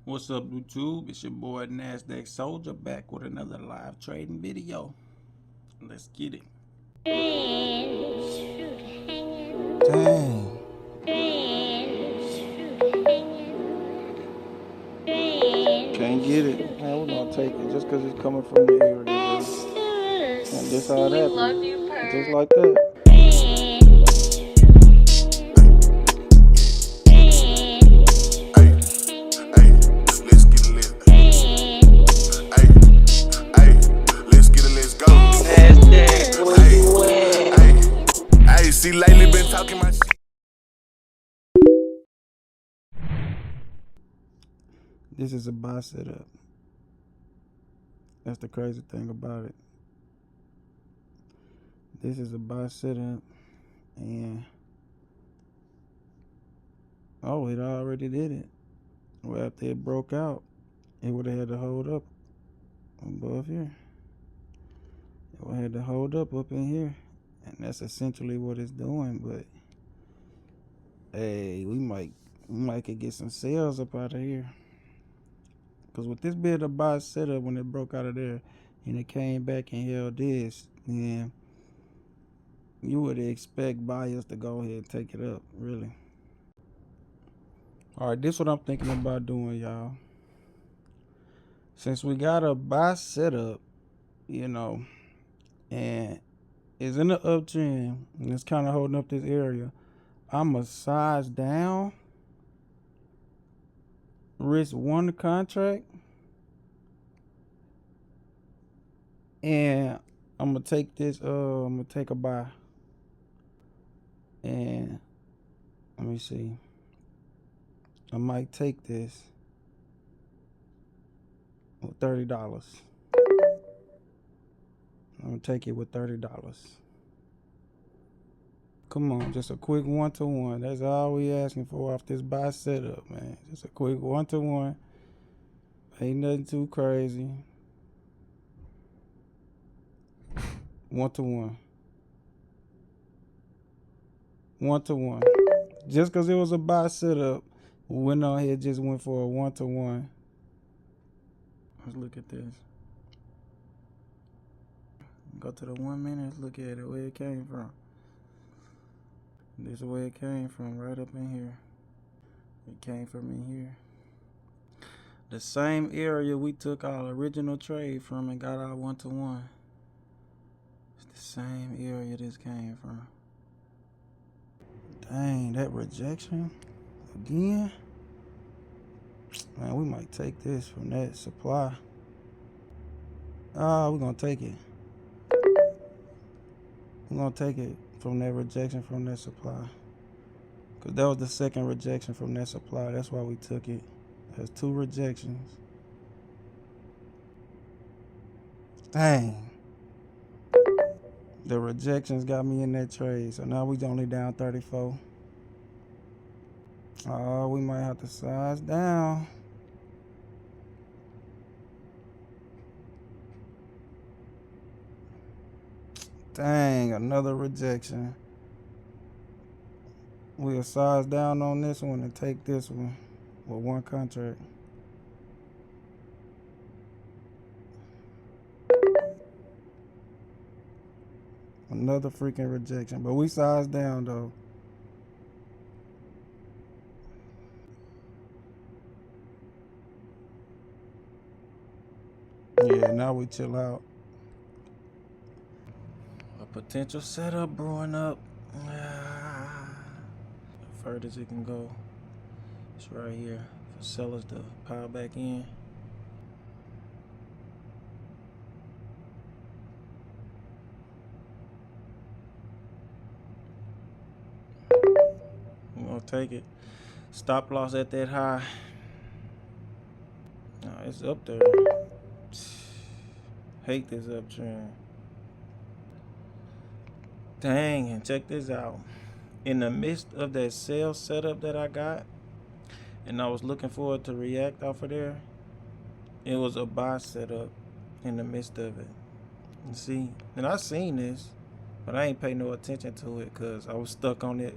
What's up, YouTube? It's your boy NASDAQ Soldier back with another live trading video. Let's get it. Dang. Can't get it. Man, we're gonna take it just because it's coming from the area. And this how it happens. Just like that. See, lately been talking my shit. This is a buy setup. That's the crazy thing about it. This is a buy setup, and oh, it already did it. Well, after it broke out, it would have had to hold up above here. It would have had to hold up in here, and that's essentially what it's doing. But hey, we might could get some sales up out of here. Cause with this bit of buy setup, when it broke out of there and it came back and held this, then you would expect buyers to go ahead and take it up, really. All right, this is what I'm thinking about doing, y'all. Since we got a buy setup, and it's in the uptrend and it's kind of holding up this area, I'ma size down, risk one contract, and I'm gonna take this. I'm gonna take a buy, and let me see. I might take this with $30. I'm gonna take it with $30. Come on, just a quick 1-to-1. That's all we asking for off this buy setup, man. Just a quick 1-to-1. Ain't nothing too crazy. 1-to-1. 1-to-1. Just because it was a buy setup, we went on here, just went for a 1-to-1. Let's look at this. Go to the 1 minute, let's look at it, where it came from. This is where it came from, right up in here. It came from in here. The same area we took our original trade from and got our 1-to-1. It's the same area this came from. Dang, that rejection again. Man, we might take this from that supply. We're gonna take it. We're gonna take it from that rejection from that supply. Cause that was the second rejection from that supply. That's why we took it. There's 2 rejections. Dang. The rejections got me in that trade. So now we only down 34. Oh, we might have to size down. Dang, another rejection. We'll size down on this one and take this one with 1 contract. Another freaking rejection, but we size down though. Yeah, now we chill out. A potential setup brewing up. The furthest it can go, it's right here for sellers to pile back in. I'm gonna take it. Stop loss at that high. No, it's up there. Hate this uptrend. Dang, and check this out. In the midst of that sell setup that I got, and I was looking for it to react off of there, it was a buy setup in the midst of it. You see, and I seen this, but I ain't pay no attention to it because I was stuck on it.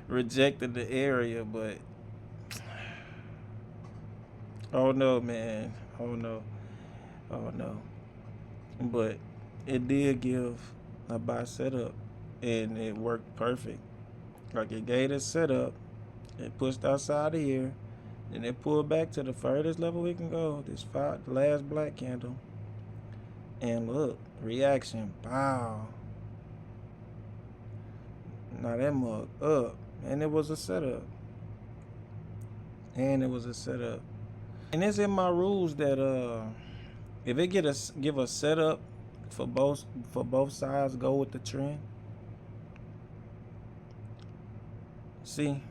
Rejected the area, but Oh no, man. Oh no. Oh no. But it did give a buy setup, and it worked perfect. Like it gave it setup, it pushed outside of here, and it pulled back to the furthest level we can go. The last black candle, and look, reaction, wow. Now that mug up, and it was a setup, and it was a setup, and it's in my rules that if it give a setup for both sides, go with the trend. See,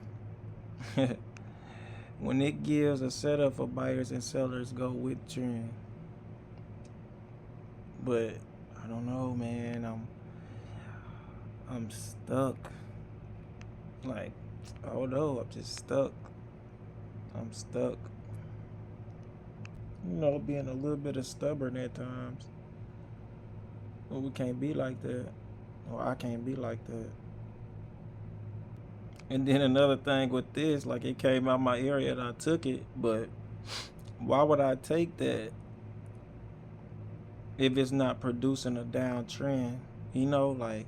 when it gives a setup for buyers and sellers, go with trend. But I don't know, man. I'm stuck. Like, oh no, I'm just stuck. I'm stuck. Being a little bit of stubborn at times. But we can't be like that. Or I can't be like that. And then another thing with this, like it came out my area and I took it, but why would I take that if it's not producing a downtrend? Like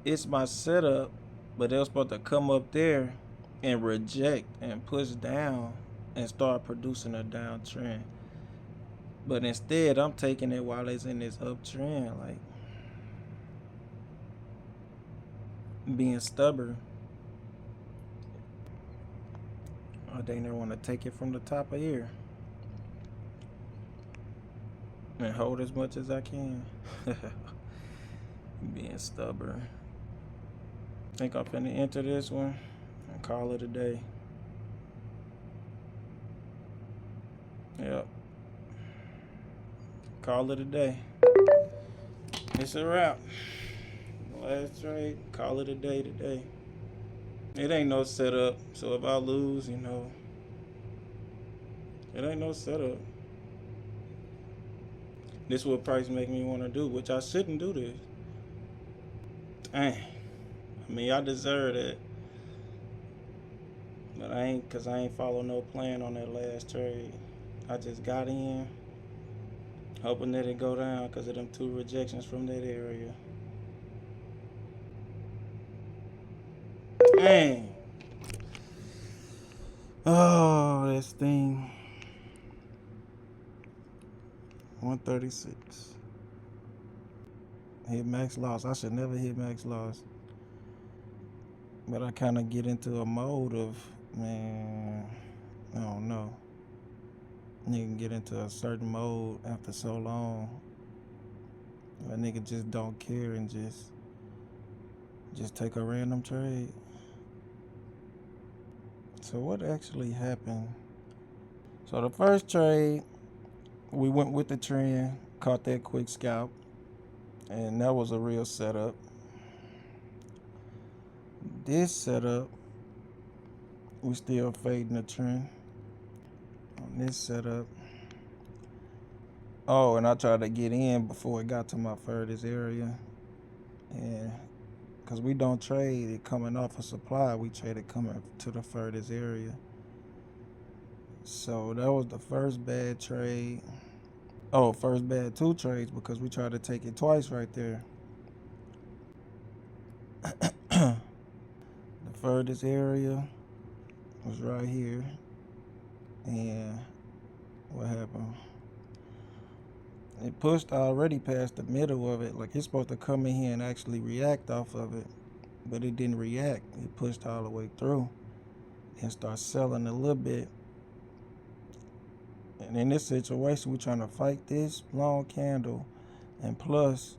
it's my setup, but they're supposed to come up there and reject and push down and start producing a downtrend. But instead, I'm taking it while it's in this uptrend, like being stubborn. I think they want to take it from the top of here and hold as much as I can. Being stubborn. I think I'm finna enter this one and call it a day. Yep. Call it a day. It's a wrap. Last trade, call it a day today. It ain't no setup, so if I lose, it ain't no setup. This is what price make me want to do, which I shouldn't do this. Dang. I mean, I deserve it. But cause I ain't follow no plan on that last trade. I just got in, hoping that it go down cause of them 2 rejections from that area. Dang. Oh, this thing. 136. Hit max loss. I should never hit max loss. But I kind of get into a mode of, man, I don't know. You can get into a certain mode after so long. A nigga just don't care and just take a random trade. So what actually happened? So the first trade, we went with the trend, caught that quick scalp, and that was a real setup. This setup, we still fading the trend on this setup. Oh, and I tried to get in before it got to my furthest area. And because we don't trade it coming off a supply, we trade it coming to the furthest area. So that was the first bad trade. Oh, first bad 2 trades because we tried to take it twice right there. The furthest area was right here. And what happened? It pushed already past the middle of it. Like it's supposed to come in here and actually react off of it. But it didn't react. It pushed all the way through and started selling a little bit. And in this situation, we're trying to fight this long candle. And plus,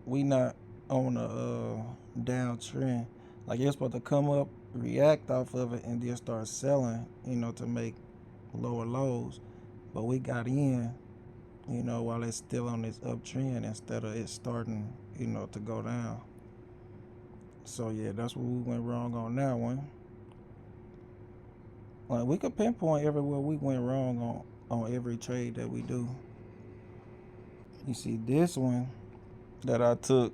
we not on a downtrend. Like it's supposed to come up, react off of it, and then start selling, to make lower lows. But we got in, while it's still on this uptrend instead of it starting, to go down. So yeah, that's where we went wrong on that one. Like we could pinpoint everywhere we went wrong on every trade that we do. You see this one that I took,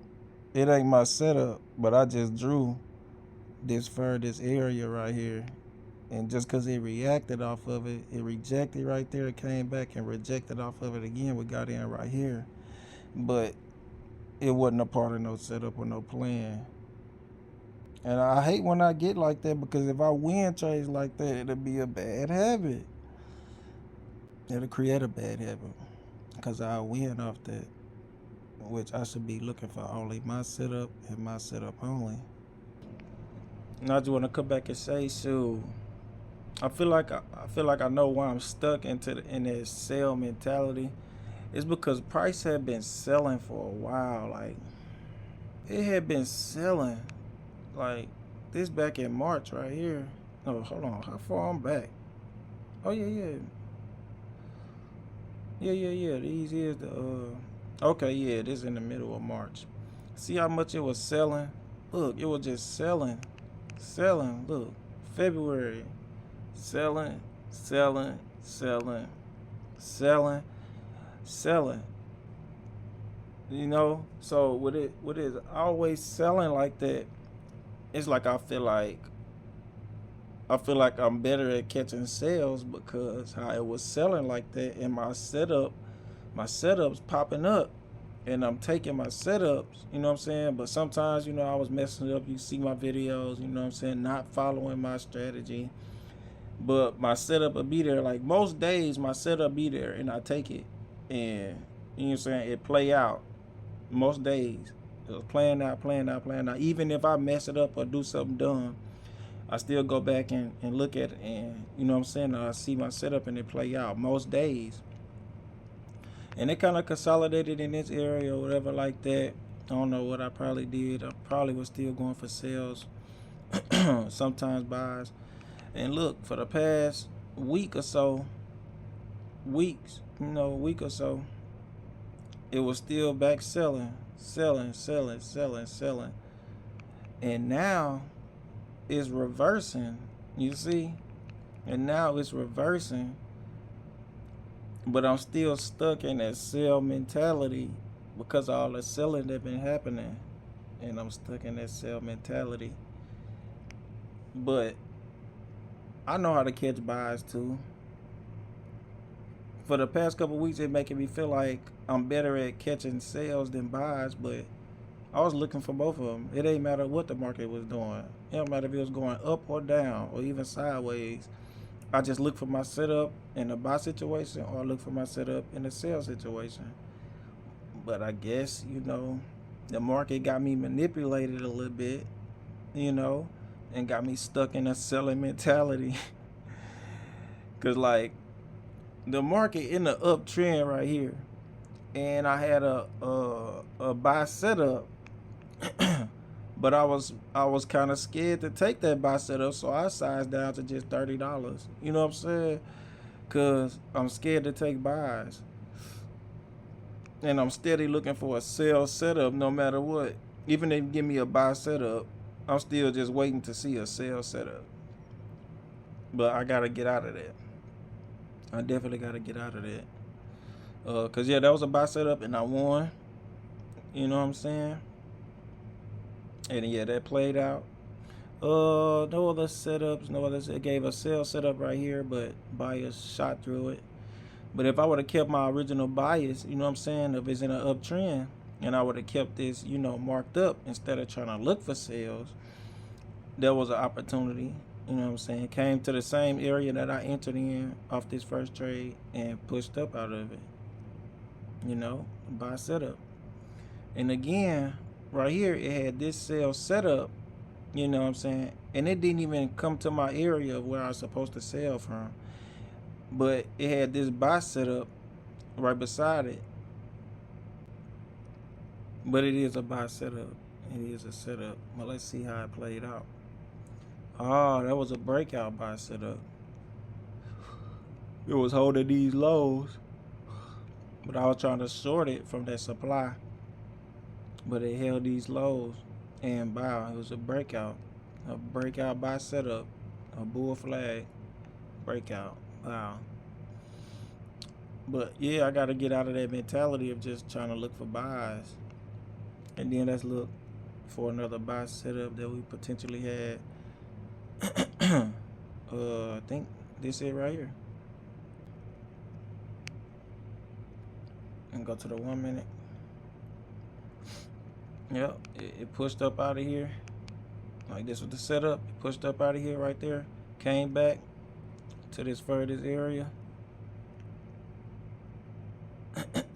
it ain't my setup, but I just drew this furthest area right here. And just because it reacted off of it, it rejected right there, it came back and rejected off of it again. We got in right here. But it wasn't a part of no setup or no plan. And I hate when I get like that, because if I win trades like that, it'll be a bad habit. It'll create a bad habit because I win off that, which I should be looking for only my setup and my setup only. And I just want to come back and say, so I feel like I know why I'm stuck in that sell mentality. It's because price had been selling for a while. Like, it had been selling like this back in March right here. Oh, hold on, how far I'm back? Oh yeah. These is the okay, yeah, this is in the middle of March. See how much it was selling? Look, it was just selling. Look, February, selling. You know, so with it always selling like that, it's like I feel like I'm better at catching sales because how it was selling like that, and my setup's popping up, and I'm taking my setups, you know what I'm saying? But sometimes, you know, I was messing up. You see my videos, you know what I'm saying, not following my strategy. But my setup will be there. Like most days, my setup be there, and I take it, and you know what I'm saying, it play out. Most days, it was playing out. Even if I mess it up or do something dumb, I still go back and look at it, and you know what I'm saying, I see my setup and it play out most days. And it kind of consolidated in this area or whatever like that. I don't know what I probably did. I probably was still going for sales, sometimes buys. And look, for the past week or so, it was still back selling. And now it's reversing, you see? And now it's reversing, but I'm still stuck in that sell mentality because all the selling that been happening, and I'm stuck in that sell mentality. But I know how to catch buys too. For the past couple weeks, it making me feel like I'm better at catching sales than buys, but I was looking for both of them. It ain't matter what the market was doing. It don't matter if it was going up or down or even sideways. I just look for my setup in a buy situation, or I look for my setup in a sell situation. But I guess, you know, the market got me manipulated a little bit, you know, and got me stuck in a selling mentality. Cause like the market in the uptrend right here, and I had a buy setup, but I was kind of scared to take that buy setup, so I sized down to just $30. You know what I'm saying? Cause I'm scared to take buys, and I'm steady looking for a sell setup no matter what. Even if you give me a buy setup, I'm still just waiting to see a sell setup. But I gotta get out of that. I definitely gotta get out of that. Cause yeah, that was a buy setup and I won. You know what I'm saying? And yeah, that played out. No other setups, no others. It gave a sell setup right here, but buyers shot through it. But if I would have kept my original bias, you know what I'm saying, if it's in an uptrend, and I would have kept this, you know, marked up instead of trying to look for sales, there was an opportunity. You know what I'm saying? Came to the same area that I entered in off this first trade and pushed up out of it. You know, buy setup. And again, right here, it had this sell setup. You know what I'm saying? And it didn't even come to my area of where I was supposed to sell from. But it had this buy setup right beside it. But it is a buy setup. It is a setup. Well, let's see how it played out. Oh, that was a breakout buy setup. It was holding these lows, but I was trying to short it from that supply. But it held these lows, and wow, it was a breakout buy setup, a bull flag breakout. Wow. But yeah, I gotta get out of that mentality of just trying to look for buys. And then let's look for another buy setup that we potentially had. I think this it right here. And go to the 1 minute. Yep, it pushed up out of here. Like this was the setup. It pushed up out of here right there. Came back to this furthest area.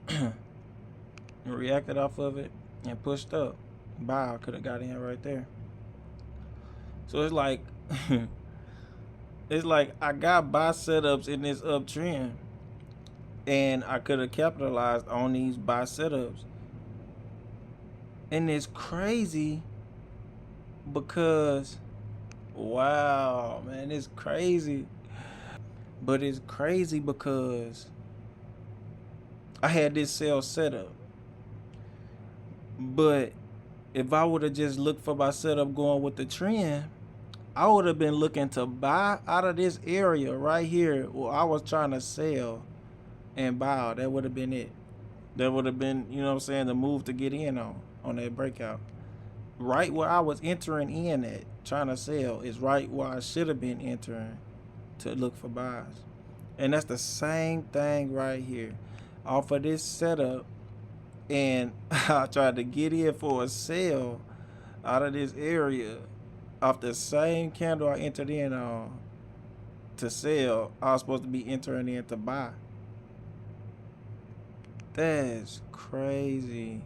And reacted off of it and pushed up. Wow, could have got in right there. So it's like it's like I got buy setups in this uptrend, and I could have capitalized on these buy setups. And it's crazy because wow, man, it's crazy. But it's crazy because I had this sell set up. But if I would have just looked for my setup going with the trend, I would have been looking to buy out of this area right here where I was trying to sell and buy out. That would have been it. That would have been, you know what I'm saying, the move to get in on that breakout. Right where I was entering in at, trying to sell, is right where I should have been entering to look for buys. And that's the same thing right here. Off of this setup, and I tried to get in for a sale out of this area off the same candle I entered in on to sell. I was supposed to be entering in to buy. That's crazy.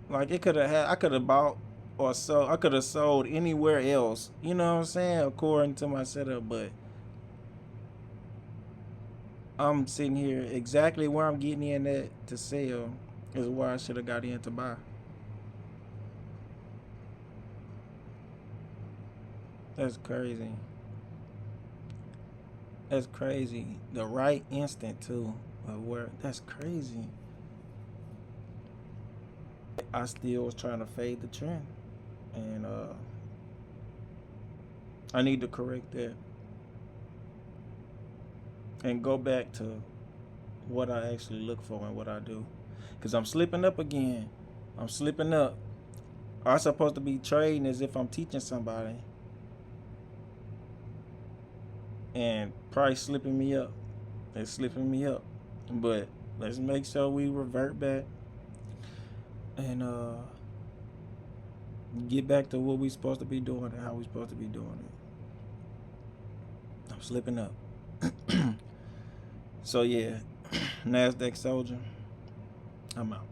Like I could have bought or sold. I could have sold anywhere else. You know what I'm saying? According to my setup, but I'm sitting here exactly where I'm getting in at to sell is where I should have got in to buy. That's crazy. That's crazy. The right instant too. Of where that's crazy. I still was trying to fade the trend, and I need to correct that and go back to what I actually look for and what I do, because I'm slipping up again. I'm slipping up. I'm supposed to be trading as if I'm teaching somebody, and price slipping me up. It's slipping me up, but let's make sure we revert back and get back to what we supposed to be doing and how we supposed to be doing it. I'm slipping up. So yeah, NASDAQ soldier, I'm out.